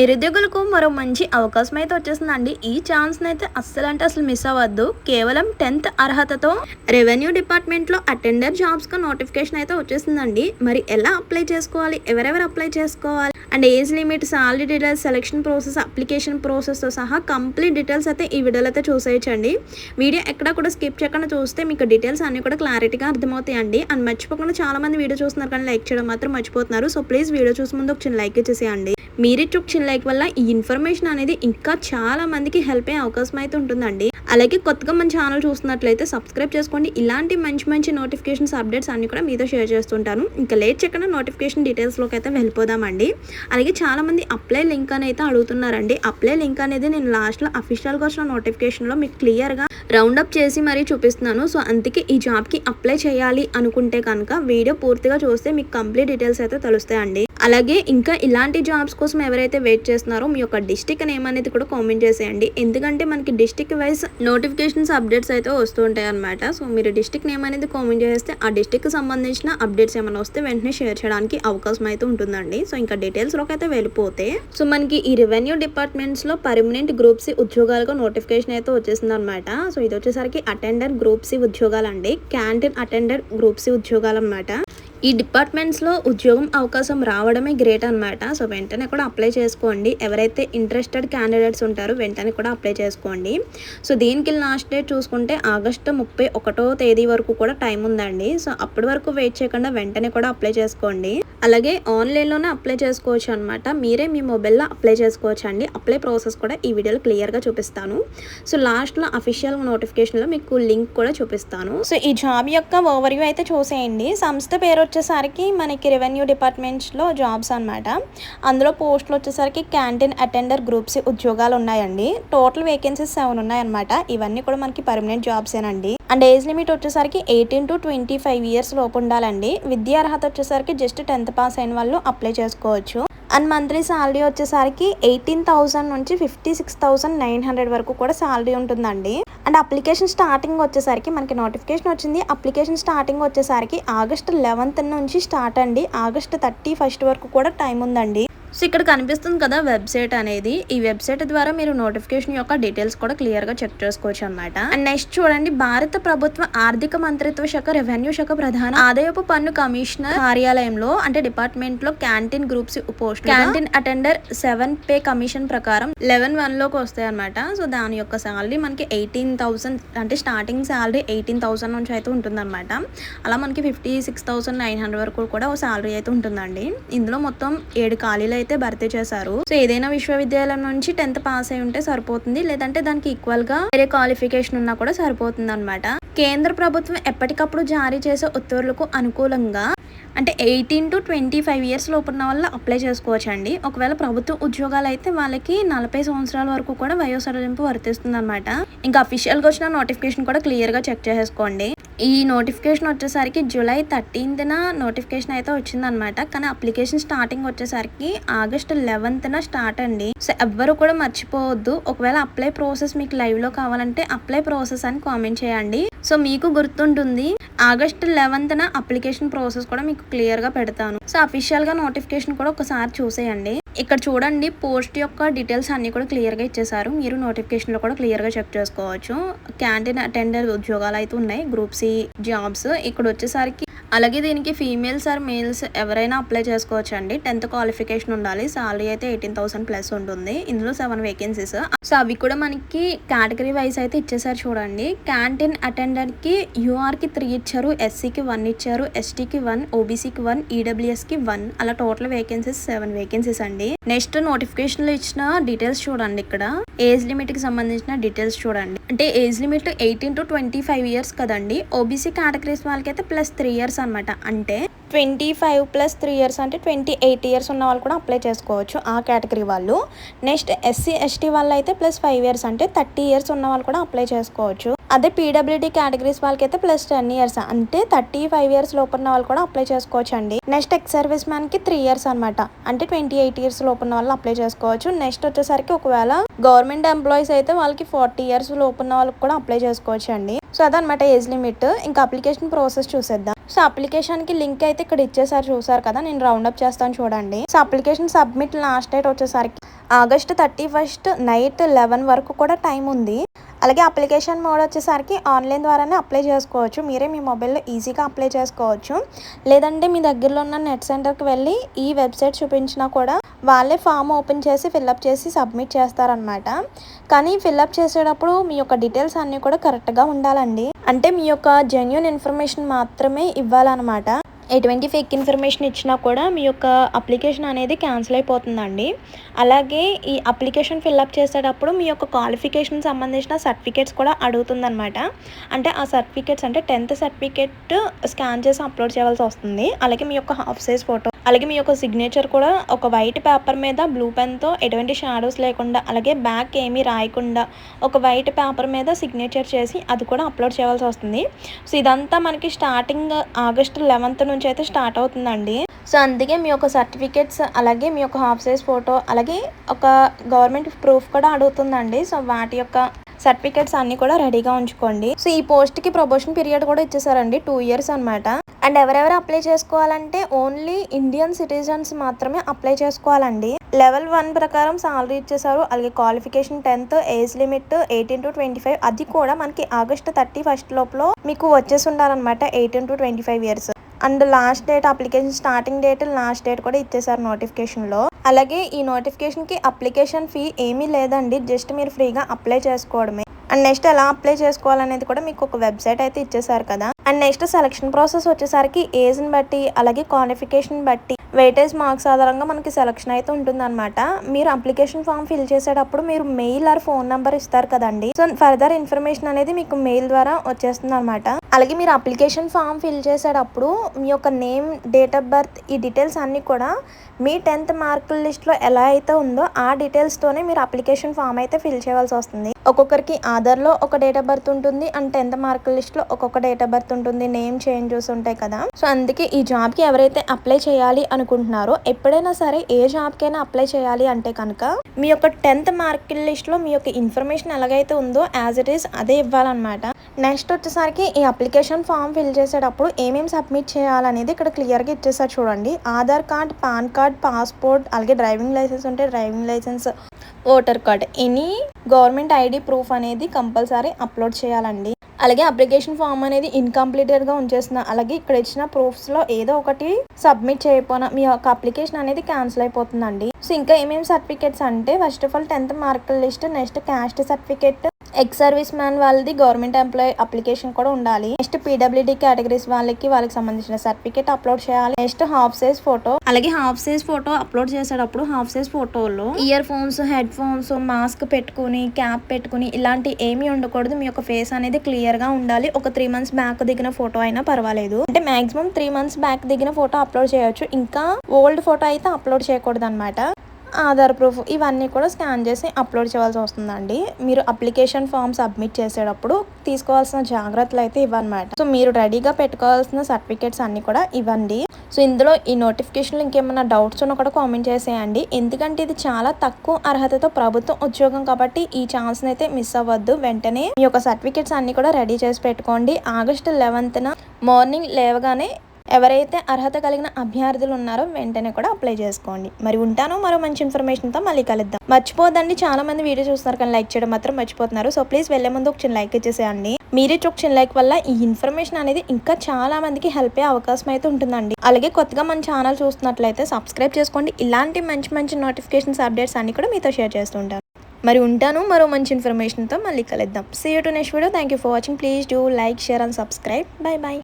నిరుద్యోగులకు మరో మంచి అవకాశం అయితే వచ్చేసిందండి. ఈ ఛాన్స్ అయితే అస్సలు మిస్ అవ్వద్దు. కేవలం 10th అర్హతతో రెవెన్యూ డిపార్ట్మెంట్లో అటెండర్ జాబ్స్కి నోటిఫికేషన్ అయితే వచ్చేసిందండి. మరి ఎలా అప్లై చేసుకోవాలి, ఎవరెవరు అప్లై చేసుకోవాలి and age limit, salary details, selection process, application ప్రాసెస్తో సహా కంప్లీట్ డీటెయిల్స్ అయితే ఈ వీడియోలో అయితే చూసేయచ్చండి. వీడియో ఎక్కడ కూడా స్కిప్ చేయకుండా చూస్తే మీకు డీటెయిల్స్ అన్ని కూడా క్లారిటీగా అర్థమవుతాయండి. అండ్ మర్చిపోకుండా చాలా మంది వీడియో చూస్తున్నారు కానీ లైక్ చేయడం మాత్రం మర్చిపోతున్నారు. సో ప్లీజ్ వీడియో చూసే ముందు ఒక చిన్న లైక్ ఇచ్చేసేయండి. మీరిచ్చే ఒక చిన్న లైక్ వల్ల ఈ ఇన్ఫర్మేషన్ అనేది ఇంకా చాలా మందికి హెల్ప్ అయ్యే అవకాశం అయితే ఉంటుందండి. అలాగే కొత్తగా మన ఛానల్ చూస్తున్నట్లయితే సబ్స్క్రైబ్ చేసుకోండి. ఇలాంటి మంచి నోటిఫికేషన్స్, అప్డేట్స్ అన్ని కూడా మీతో షేర్ చేస్తుంటాను. ఇంకా లేట్ చేయకుండా నోటిఫికేషన్ డీటెయిల్స్లోకి అయితే వెళ్ళిపోదామండి. అలాగే చాలా మంది అప్లై లింక్ అని అయితే అడుగుతున్నారండి. అప్లై లింక్ అనేది నేను లాస్ట్లో అఫీషియల్గా వచ్చిన నోటిఫికేషన్లో మీకు క్లియర్గా రౌండప్ చేసి మరీ చూపిస్తున్నాను. సో అందుకే ఈ జాబ్కి అప్లై చేయాలి అనుకుంటే కనుక వీడియో పూర్తిగా చూస్తే మీకు కంప్లీట్ డీటెయిల్స్ అయితే తెలుస్తాయండి. అలాగే ఇంకా ఇలాంటి జాబ్స్ కోసం ఎవరైతే వెయిట్ చేస్తున్నారో మీ యొక్క డిస్ట్రిక్ట్ నేమ్ అనేది కూడా కామెంట్ చేసేయండి. ఎందుకంటే మనకి డిస్ట్రిక్ట్ వైజ్ నోటిఫికేషన్స్, అప్డేట్స్ అయితే వస్తూ ఉంటాయి అనమాట. సో మీరు డిస్ట్రిక్ట్ నేమ్ అనేది కామెంట్ చేస్తే ఆ డిస్ట్రిక్ట్కి సంబంధించిన అప్డేట్స్ ఏమైనా వస్తే వెంటనే షేర్ చేయడానికి అవకాశం అయితే ఉంటుందండి. సో ఇంకా డీటెయిల్స్లోకి అయితే వెళ్ళిపోతే, సో మనకి ఈ రెవెన్యూ డిపార్ట్మెంట్స్లో పర్మనెంట్ గ్రూప్ సి ఉద్యోగాలుగా నోటిఫికేషన్ అయితే వచ్చేసింది అనమాట. సో ఇది వచ్చేసరికి అటెండర్ గ్రూప్ సి ఉద్యోగాలు అండి. క్యాంటీన్ అటెండర్ గ్రూప్ సి ఉద్యోగాలు అనమాట. ఈ డిపార్ట్మెంట్స్లో ఉద్యోగం అవకాశం రావడమే గ్రేట్ అనమాట. సో వెంటనే కూడా అప్లై చేసుకోండి. ఎవరైతే ఇంట్రెస్టెడ్ క్యాండిడేట్స్ ఉంటారో వెంటనే కూడా అప్లై చేసుకోండి. సో దీనికి లాస్ట్ డేట్ చూసుకుంటే ఆగస్టు 31వ తేదీ వరకు కూడా టైం ఉందండి. సో అప్పటి వరకు వెయిట్ చేయకుండా వెంటనే కూడా అప్లై చేసుకోండి. అలాగే ఆన్లైన్లోనే అప్లై చేసుకోవచ్చు అనమాట. మీరే మీ మొబైల్లో అప్లై చేసుకోవచ్చు అండి. అప్లై ప్రాసెస్ కూడా ఈ వీడియోలో క్లియర్గా చూపిస్తాను. సో లాస్ట్లో అఫీషియల్ నోటిఫికేషన్లో మీకు లింక్ కూడా చూపిస్తాను. సో ఈ జాబ్ యొక్క ఓవర్వ్యూ అయితే చూసేయండి. సంస్థ పేరు వచ్చేసరికి మనకి రెవెన్యూ డిపార్ట్మెంట్స్లో జాబ్స్ అనమాట. అందులో పోస్టులు వచ్చేసరికి క్యాంటీన్ అటెండర్ గ్రూప్స్ ఉద్యోగాలు ఉన్నాయండి. టోటల్ వేకెన్సీస్ 7 ఉన్నాయన్నమాట. ఇవన్నీ కూడా మనకి పర్మనెంట్ జాబ్సేనండి. అండ్ ఏజ్ లిమిట్ వచ్చేసరికి 18 to 25 ఇయర్స్ లోపు ఉండాలండి. విద్యా అర్హత వచ్చేసరికి జస్ట్ 10th పాస్ అయిన వాళ్ళు అప్లై చేసుకోవచ్చు. అండ్ మంత్లీ శాలరీ వచ్చేసరికి 18,000 నుంచి 56,900 వరకు కూడా శాలరీ ఉంటుందండి. అండ్ అప్లికేషన్ స్టార్టింగ్ వచ్చేసరికి మనకి నోటిఫికేషన్ వచ్చింది. అప్లికేషన్ స్టార్టింగ్ వచ్చేసరికి ఆగస్టు 11th నుంచి స్టార్ట్ అండి. ఆగస్టు 31st వరకు కూడా టైం ఉందండి. సో ఇక్కడ కనిపిస్తుంది కదా వెబ్సైట్ అనేది. ఈ వెబ్సైట్ ద్వారా మీరు నోటిఫికేషన్ యొక్క డీటెయిల్స్ కూడా క్లియర్గా చెక్ చేసుకోవచ్చు అనమాట. అండ్ నెక్స్ట్ చూడండి, భారత ప్రభుత్వ ఆర్థిక మంత్రిత్వ శాఖ రెవెన్యూ శాఖ ప్రధాన ఆదాయపు పన్ను కమిషనర్ కార్యాలయంలో అంటే డిపార్ట్మెంట్లో canteen groups post canteen attender 7 pay commission ప్రకారం 11(1)లోకి వస్తాయి అనమాట. సో దాని యొక్క శాలరీ మనకి 18,000 అంటే స్టార్టింగ్ శాలరీ 18,000 నుంచి అయితే ఉంటుందన్నమాట. అలా మనకి 56,900 వరకు కూడా శాలరీ అయితే ఉంటుందండి. ఇందులో మొత్తం 7 ఖాళీలు అయితే భర్తీ చేశారు. సో ఏదైనా విశ్వవిద్యాలయం నుంచి 10th పాస్ అయి ఉంటే సరిపోతుంది, లేదంటే దానికి ఈక్వల్ గా వేరే క్వాలిఫికేషన్ ఉన్నా కూడా సరిపోతుంది అనమాట. కేంద్ర ప్రభుత్వం ఎప్పటికప్పుడు జారీ చేసే ఉత్తర్వులకు అనుకూలంగా అంటే 18 to 25 ఇయర్స్ లోపు ఉన్న వాళ్ళు అప్లై చేసుకోవచ్చు అండి. ఒకవేళ ప్రభుత్వ ఉద్యోగాలు అయితే వాళ్ళకి 40 సంవత్సరాల వరకు కూడా వయోసడలింపు వర్తిస్తుంది అనమాట. ఇంకా అఫీషియల్గా వచ్చిన నోటిఫికేషన్ కూడా క్లియర్గా చెక్ చేసుకోండి. ఈ నోటిఫికేషన్ వచ్చేసరికి జూలై 13th నోటిఫికేషన్ అయితే వచ్చిందనమాట. కానీ అప్లికేషన్ స్టార్టింగ్ వచ్చేసరికి ఆగస్టు 11th స్టార్ట్ అండి. సో ఎవ్వరు కూడా మర్చిపోవద్దు. ఒకవేళ అప్లై ప్రాసెస్ మీకు లైవ్లో కావాలంటే అప్లై ప్రాసెస్ అని కామెంట్ చేయండి. సో మీకు గుర్తుంటుంది, ఆగస్టు 11th అప్లికేషన్ ప్రాసెస్ కూడా మీకు క్లియర్గా పెడతాను. సో అఫీషియల్గా నోటిఫికేషన్ కూడా ఒకసారి చూసేయండి. ఇక్కడ చూడండి, పోస్ట్ యొక్క డీటెయిల్స్ అన్ని కూడా క్లియర్గా ఇచ్చేసారు. మీరు నోటిఫికేషన్లో కూడా క్లియర్గా చెక్ చేసుకోవచ్చు. క్యాంటీన్ అటెండర్ ఉద్యోగాలు అయితే ఉన్నాయి, గ్రూప్ సి జాబ్స్. ఇక్కడ వచ్చేసరికి అలాగే దీనికి ఫీమేల్స్ ఆర్ మేల్స్ ఎవరైనా అప్లై చేసుకోవచ్చు అండి. 10th క్వాలిఫికేషన్ ఉండాలి. సాలరీ అయితే 18,000 ప్లస్ ఉంటుంది. ఇందులో 7 వేకెన్సీస్. సో అవి కూడా మనకి కేటగిరీ వైజ్ అయితే ఇచ్చేసారు చూడండి. క్యాంటీన్ అటెండర్కి యూఆర్కి 3 ఇచ్చారు, ఎస్సీకి 1 ఇచ్చారు, ఎస్టీకి 1, ఓబీసీకి 1, ఈడబ్ల్యూఎస్కి 1. అలా టోటల్ వేకెన్సీస్ 7 వేకెన్సీస్ అండి. నెక్స్ట్ నోటిఫికేషన్లో ఇచ్చిన డీటెయిల్స్ చూడండి. ఇక్కడ ఏజ్ లిమిట్ కి సంబంధించిన డీటెయిల్స్ చూడండి. అంటే ఏజ్ లిమిట్ 18 to 25 ఇయర్స్ కదండి. ఓబీసీ కేటగిరీస్ వాళ్ళకైతే +3 ఇయర్స్ అనమాట. అంటే 25 + 3 ఇయర్స్ అంటే 28 ఇయర్స్ ఉన్న వాళ్ళు కూడా అప్లై చేసుకోవచ్చు, ఆ కేటగిరీ వాళ్ళు. నెక్స్ట్ ఎస్సీ ఎస్టీ వాళ్ళు అయితే +5 ఇయర్స్ అంటే 30 ఇయర్స్ ఉన్న వాళ్ళు కూడా అప్లై చేసుకోవచ్చు. అదే పీడబ్ల్యూడీ కేటగిరీస్ వాళ్ళకైతే +10 ఇయర్స్ అంటే 35 ఇయర్స్ లోపు ఉన్న వాళ్ళు కూడా అప్లై చేసుకోవచ్చు అండి. నెక్స్ట్ ఎక్స్ సర్వీస్ మ్యాన్ కి 3 ఇయర్స్ అనమాట. అంటే 28 ఇయర్స్ లోపు ఉన్న వాళ్ళు అప్లై చేసుకోవచ్చు. నెక్స్ట్ వచ్చేసరికి ఒకవేళ గవర్నమెంట్ ఎంప్లాయీస్ అయితే వాళ్ళకి 40 ఇయర్స్ లోపు ఉన్న వాళ్ళకి కూడా అప్లై చేసుకోవచ్చు అండి. సో అదనమాట ఏజ్ లిమిట్. ఇంకా అప్లికేషన్ ప్రాసెస్ చూసేద్దాం. సో అప్లికేషన్ కి లింక్ అయితే ఇక్కడ ఇచ్చేసారు, చూసారు కదా. నేను రౌండ్ అప్ చేస్తాను చూడండి. So application submit last date వచ్చేసరికి ఆగస్టు 31 నైట్ 11 వరకు కూడా టైం ఉంది. అలాగే అప్లికేషన్ మోడ్ వచ్చేసరికి ఆన్లైన్ ద్వారానే అప్లై చేసుకోవచ్చు. మీరే మీ మొబైల్లో ఈజీగా అప్లై చేసుకోవచ్చు. లేదంటే మీ దగ్గరలో ఉన్న నెట్ సెంటర్కి వెళ్ళి ఈ వెబ్సైట్ చూపించినా కూడా వాళ్ళే ఫామ్ ఓపెన్ చేసి ఫిల్అప్ చేసి సబ్మిట్ చేస్తారనమాట. కానీ ఫిల్అప్ చేసేటప్పుడు మీ యొక్క డీటెయిల్స్ అన్నీ కూడా కరెక్ట్గా ఉండాలండి. అంటే మీ యొక్క జెన్యూన్ ఇన్ఫర్మేషన్ మాత్రమే ఇవ్వాలన్నమాట. ఎటువంటి ఫేక్ ఇన్ఫర్మేషన్ ఇచ్చినా కూడా మీ యొక్క అప్లికేషన్ అనేది క్యాన్సిల్ అయిపోతుందండి. అలాగే ఈ అప్లికేషన్ ఫిల్అప్ చేసేటప్పుడు మీ యొక్క క్వాలిఫికేషన్ సంబంధించిన సర్టిఫికేట్స్ కూడా అడుగుతుందన్నమాట. అంటే ఆ సర్టిఫికేట్స్ అంటే 10th సర్టిఫికేట్ స్కాన్ చేసి అప్లోడ్ చేయాల్సి వస్తుంది. అలాగే మీ యొక్క హాఫ్ సైజ్ ఫోటో, అలాగే మీ యొక్క సిగ్నేచర్ కూడా ఒక వైట్ పేపర్ మీద బ్లూ పెన్తో ఎటువంటి షాడోస్ లేకుండా, అలాగే బ్యాక్ ఏమీ రాయకుండా ఒక వైట్ పేపర్ మీద సిగ్నేచర్ చేసి అది కూడా అప్లోడ్ చేయాల్సి వస్తుంది. సో ఇదంతా మనకి స్టార్టింగ్ ఆగస్టు 11 నుంచి అయితే స్టార్ట్ అవుతుందండి. సో అందుకే మీ యొక్క సర్టిఫికేట్స్, అలాగే మీ యొక్క హాఫ్ సైజ్ ఫోటో, అలాగే ఒక గవర్నమెంట్ ప్రూఫ్ కూడా అడుగుతుందండి. సో వాటి యొక్క సర్టిఫికేట్స్ అన్నీ కూడా రెడీగా ఉంచుకోండి. సో ఈ పోస్ట్కి ప్రమోషన్ పీరియడ్ కూడా ఇచ్చేసారండి, 2 years అనమాట. అండ్ ఎవరెవరు అప్లై చేసుకోవాలంటే ఓన్లీ ఇండియన్ సిటిజన్స్ మాత్రమే అప్లై చేసుకోవాలండి. లెవెల్ 1 ప్రకారం సాలరీ ఇచ్చేసారు. అలాగే qualification 10th, age limit 18 to 25, అది కూడా మనకి ఆగస్టు 31 లోపల మీకు వచ్చేసి ఉండాలన్నమాట, 18 to 25 years. And last date, application starting date, last date కూడా ఇచ్చేసారు నోటిఫికేషన్లో. అలాగే ఈ నోటిఫికేషన్కి అప్లికేషన్ ఫీ ఏమీ లేదండి, జస్ట్ మీరు ఫ్రీగా అప్లై చేసుకోవడమే. అండ్ నెక్స్ట్ ఎలా అప్లై చేసుకోవాలనేది కూడా మీకు ఒక వెబ్సైట్ అయితే ఇచ్చేసారు కదా. అండ్ నెక్స్ట్ సెలక్షన్ ప్రాసెస్ వచ్చేసరికి ఏజ్ని బట్టి, అలాగే క్వాలిఫికేషన్ బట్టి, వెయిటేజ్ మార్క్స్ ఆధారంగా మనకి సెలక్షన్ అయితే ఉంటుందన్నమాట. మీరు అప్లికేషన్ ఫామ్ ఫిల్ చేసేటప్పుడు మీరు మెయిల్ ఆర్ ఫోన్ నెంబర్ ఇస్తారు కదండి. సో ఫర్దర్ ఇన్ఫర్మేషన్ అనేది మీకు మెయిల్ ద్వారా వచ్చేస్తుంది అనమాట. అలాగే మీరు అప్లికేషన్ ఫామ్ ఫిల్ చేసేటప్పుడు మీ యొక్క నేమ్, డేట్ ఆఫ్ బర్త్, ఈ డీటెయిల్స్ అన్నీ కూడా మీ 10th మార్కుల లిస్ట్లో ఎలా అయితే ఉందో ఆ డీటెయిల్స్తోనే మీరు అప్లికేషన్ ఫామ్ అయితే ఫిల్ చేయాల్సి వస్తుంది. ఒక్కొక్కరికి ఆధార్లో ఒక డేట్ ఆఫ్ బర్త్ ఉంటుంది, అండ్ 10th మార్కుల లిస్ట్లో ఒక్కొక్క డేట్ ఆఫ్ బర్త్ ఉంటుంది, నేమ్ చేంజెస్ ఉంటాయి కదా. సో అందుకే ఈ జాబ్కి ఎవరైతే అప్లై చేయాలి అనుకుంటున్నారో, ఎప్పుడైనా సరే ఏ జాబ్కైనా అప్లై చేయాలి అంటే కనుక మీ యొక్క 10th మార్కుల లిస్ట్లో మీ యొక్క ఇన్ఫర్మేషన్ ఎలాగైతే ఉందో యాజ్ ఇట్ ఈస్ అదే ఇవ్వాలన్నమాట. నెక్స్ట్ వచ్చేసరికి ఈ అప్లికేషన్ ఫామ్ ఫిల్ చేసేటప్పుడు ఏమేమి సబ్మిట్ చేయాలనేది ఇక్కడ క్లియర్గా ఇచ్చేసారు చూడండి. Aadhaar card, PAN card, passport, అలాగే డ్రైవింగ్ లైసెన్స్ ఉంటే driving licence, voter card, any government ID proof అనేది కంపల్సరీ అప్లోడ్ చేయాలండి. అలాగే అప్లికేషన్ ఫామ్ అనేది ఇన్కంప్లీటెడ్గా ఉంచేస్తున్నా, అలాగే ఇక్కడ ఇచ్చిన ప్రూఫ్స్లో ఏదో ఒకటి సబ్మిట్ చేయకపోయినా మీ యొక్క అప్లికేషన్ అనేది క్యాన్సిల్ అయిపోతుందండి. సో ఇంకా ఏమేమి సర్టిఫికేట్స్ అంటే ఫస్ట్ ఆఫ్ ఆల్ 10th మార్కుల list, next caste certificate, ex service man వాళ్ళది గవర్నమెంట్ ఎంప్లాయీ అప్లికేషన్ కూడా ఉండాలి. నెక్స్ట్ పీడబ్ల్యూడీ కేటగిరీస్ వాళ్ళకి సంబంధించిన సర్టిఫికేట్ అప్లోడ్ చేయాలి. నెక్స్ట్ హాఫ్ సైజ్ ఫోటో, అలాగే హాఫ్ సైజ్ ఫోటో అప్లోడ్ చేసేటప్పుడు హాఫ్ సైజ్ ఫోటోలో ear phones, head phones, mask పెట్టుకుని, క్యాప్ పెట్టుకుని ఇలాంటి ఏమీ ఉండకూడదు. మీ యొక్క ఫేస్ అనేది క్లియర్ గా ఉండాలి. ఒక 3 months బ్యాక్ దిగిన ఫోటో అయినా పర్వాలేదు, అంటే మాక్సిమం 3 months బ్యాక్ దిగిన ఫోటో అప్లోడ్ చేయొచ్చు. ఇంకా ఓల్డ్ ఫోటో అయితే అప్లోడ్ చేయకూడదు అనమాట. ఆధార్ ప్రూఫ్ ఇవన్నీ కూడా స్కాన్ చేసి అప్లోడ్ చేయాల్సి వస్తుందండి. మీరు అప్లికేషన్ ఫామ్ సబ్మిట్ చేసేటప్పుడు తీసుకోవాల్సిన జాగ్రత్తలు అయితే ఇవన్నమాట. సో మీరు రెడీగా పెట్టుకోవాల్సిన సర్టిఫికేట్స్ అన్నీ కూడా ఇవ్వండి. సో ఇందులో ఈ నోటిఫికేషన్లో ఇంకేమైనా డౌట్స్ ఉన్నా కూడా కామెంట్ చేసేయండి. ఎందుకంటే ఇది చాలా తక్కువ అర్హతతో ప్రభుత్వం ఉద్యోగం కాబట్టి ఈ ఛాన్స్ని అయితే మిస్ అవ్వద్దు. వెంటనే మీ యొక్క సర్టిఫికేట్స్ అన్నీ కూడా రెడీ చేసి పెట్టుకోండి. ఆగస్టు 11th మార్నింగ్ లేవగానే ఎవరైతే అర్హత కలిగిన అభ్యర్థులు ఉన్నారో వెంటనే కూడా అప్లై చేసుకోండి. మరి ఉంటాను, మరో మంచి ఇన్ఫర్మేషన్తో మళ్ళీ కలుద్దాం. మర్చిపోదండి, చాలా మంది వీడియో చూస్తున్నారు కానీ లైక్ చేయడం మాత్రం మర్చిపోతున్నారు. సో ప్లీజ్ వెళ్లే ముందు ఒక చిన్న లైక్ ఇచ్చేసేయండి. మీరే ఒక చిన్న లైక్ వల్ల ఈ ఇన్ఫర్మేషన్ అనేది ఇంకా చాలా మందికి హెల్ప్ అయ్యే అవకాశం అయితే ఉంటుందండి. అలాగే కొత్తగా మన ఛానల్ చూస్తున్నట్లయితే సబ్స్క్రైబ్ చేసుకోండి. ఇలాంటి మంచి మంచి నోటిఫికేషన్స్, అప్డేట్స్ అన్ని కూడా మీతో షేర్ చేస్తుంటాను. మరి ఉంటాను, మరో మంచి ఇన్ఫర్మేషన్తో మళ్ళీ కలుద్దాం. See you to next video. Thank you for watching. Please do like, share and subscribe. Bye by.